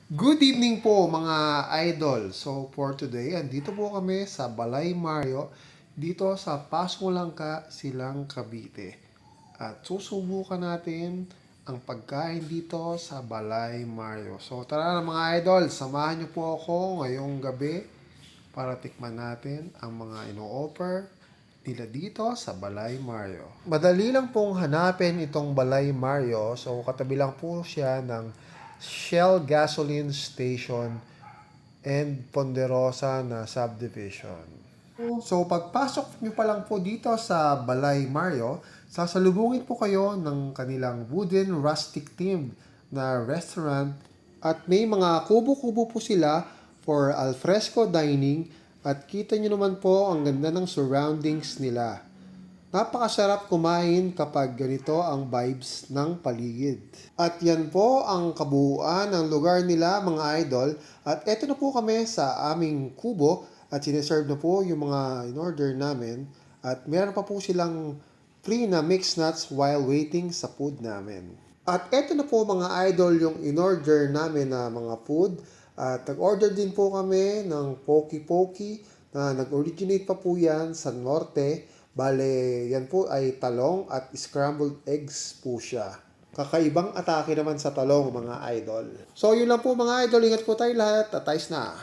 Good evening po mga idol. So for today, andito po kami sa Balay Mario dito sa Pasmulangka, Silang Cavite. At susubukan natin ang pagkain dito sa Balay Mario. So tara na mga idol, samahan niyo po ako ngayong gabi para tikman natin ang mga ino-offer nila dito sa Balay Mario. Madali lang pong hanapin itong Balay Mario. So katabi lang po siya ng Shell Gasoline Station and Ponderosa na subdivision. So pagpasok nyo pa lang po dito sa Balay Mario, sasalubungin po kayo ng kanilang wooden rustic themed na restaurant at may mga kubo-kubo po sila for alfresco dining at kita nyo naman po ang ganda ng surroundings nila. Napakasarap kumain kapag ganito ang vibes ng paligid. At yan po ang kabuuan ng lugar nila mga idol. At eto na po kami sa aming kubo at sineserve na po yung mga in-order namin. At meron pa po silang free na mixed nuts while waiting sa food namin. At eto na po mga idol yung in-order namin na mga food. At nag-order din po kami ng Poki Poki na nag-originate pa po yan sa Norte. Bale, yan po ay talong at scrambled eggs po siya. Kakaibang atake naman sa talong mga idol. So yun lang po mga idol, ingat po tayo lahat at ayos na.